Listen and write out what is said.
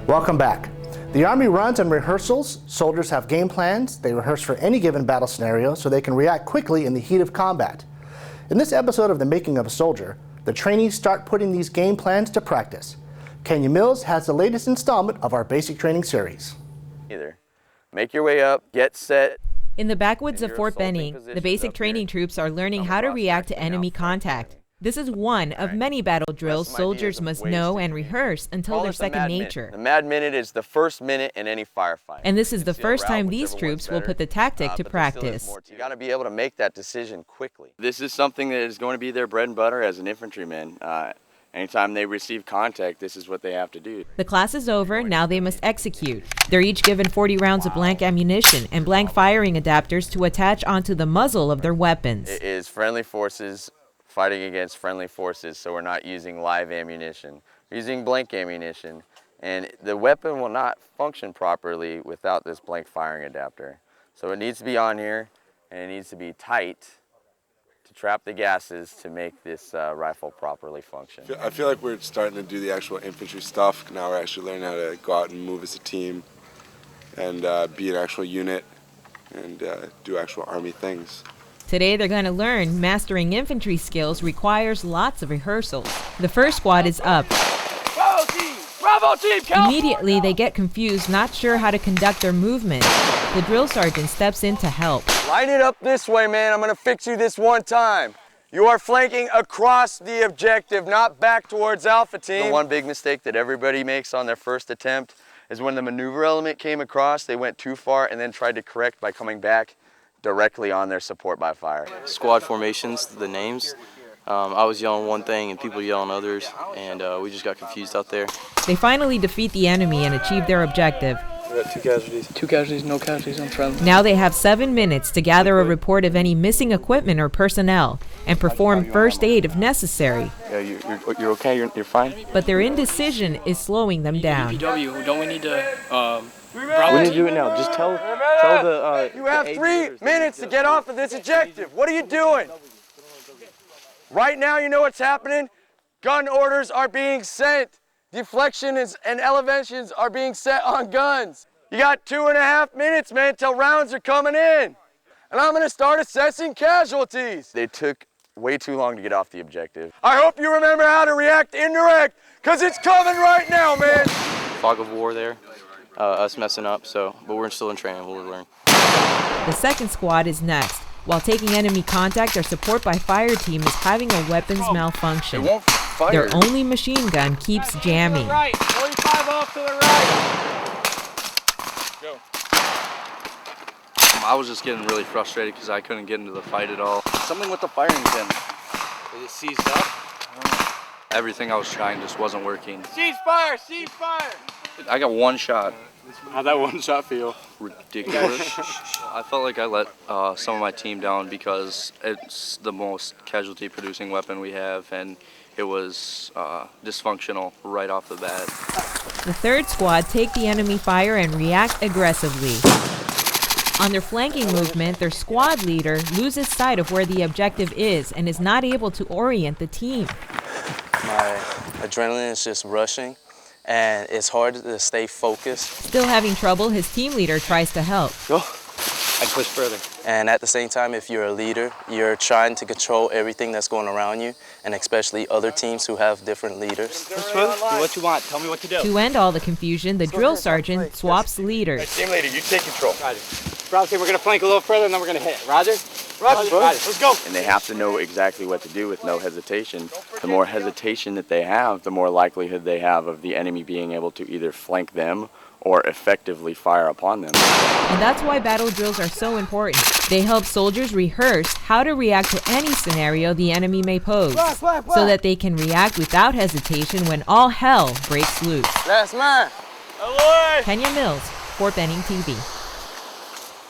Welcome back. The Army runs and rehearsals. Soldiers have game plans. They rehearse for any given battle scenario so they can react quickly in the heat of combat. In this episode of The Making of a Soldier, the trainees start putting these game plans to practice. Kenya Mills has the latest installment of our basic training series. Make your way up, get set. In the backwoods of Fort Benning, the basic training troops are learning how to react to enemy contact. This is one of many battle drills soldiers must know and rehearse until they're second nature. The Mad Minute is the first minute in any firefight. And this is the first time these troops will put the tactic to practice. You got to be able to make that decision quickly. This is something that is going to be their bread and butter as an infantryman. Anytime they receive contact, this is what they have to do. The class is over, now they must execute. They're each given 40 rounds of blank ammunition and blank firing adapters to attach onto the muzzle of their weapons. It is friendly forces fighting against friendly forces, so we're not using live ammunition. We're using blank ammunition, and the weapon will not function properly without this blank firing adapter. So it needs to be on here, and it needs to be tight to trap the gases to make this rifle properly function. I feel like we're starting to do the actual infantry stuff. Now we're actually learning how to go out and move as a team and be an actual unit and do actual Army things. Today they're going to learn mastering infantry skills requires lots of rehearsals. The first squad is up. Bravo team! Bravo team! Immediately they get confused, not sure how to conduct their movement. The drill sergeant steps in to help. Line it up this way, man. I'm going to fix you this one time. You are flanking across the objective, not back towards Alpha Team. The one big mistake that everybody makes on their first attempt is when the maneuver element came across, they went too far and then tried to correct by coming back directly on their support by fire. Squad formations, the names. I was yelling one thing and people yelling others, and we just got confused out there. They finally defeat the enemy and achieve their objective. We got 2 casualties. 2 casualties, no casualties on friendly. Now they have 7 minutes to gather a report of any missing equipment or personnel and perform first aid if necessary. Yeah, you're okay, you're fine? But their indecision is slowing them down. Don't we need to... We need to do it now. Just tell the... you have 3 minutes to get off of this objective. What are you doing? Right now, you know what's happening? Gun orders are being sent. Deflections and elevations are being set on guns. You got 2.5 minutes, man, till rounds are coming in. And I'm gonna start assessing casualties. They took way too long to get off the objective. I hope you remember how to react indirect, because it's coming right now, man. Fog of war there. Us messing up, but we're still in training, we'll learn. The second squad is next. While taking enemy contact, their support by fire team is having a weapons malfunction. Their only machine gun keeps jamming. Right, 45 off to the right. Go. I was just getting really frustrated because I couldn't get into the fight at all. Something with the firing pin. Is it seized up? Everything I was trying just wasn't working. Cease fire, cease fire. I got one shot. How'd that one shot feel? Ridiculous. I felt like I let some of my team down because it's the most casualty producing weapon we have, and it was dysfunctional right off the bat. The third squad take the enemy fire and react aggressively. On their flanking movement, their squad leader loses sight of where the objective is and is not able to orient the team. My adrenaline is just rushing, and it's hard to stay focused. Still having trouble, his team leader tries to help. Go. I push further. And at the same time, if you're a leader, you're trying to control everything that's going around you, and especially other teams who have different leaders. Do what you want. Tell me what to do. To end all the confusion, the drill sergeant swaps leaders. Team leader, you take control. Roger. Bravo team, we're going to flank a little further, and then we're going to hit. Roger? Roger. Let's go. And they have to know exactly what to do with no hesitation. The more hesitation that they have, the more likelihood they have of the enemy being able to either flank them or effectively fire upon them. And that's why battle drills are so important. They help soldiers rehearse how to react to any scenario the enemy may pose, so that they can react without hesitation when all hell breaks loose. That's mine. Kenya Mills, Fort Benning TV.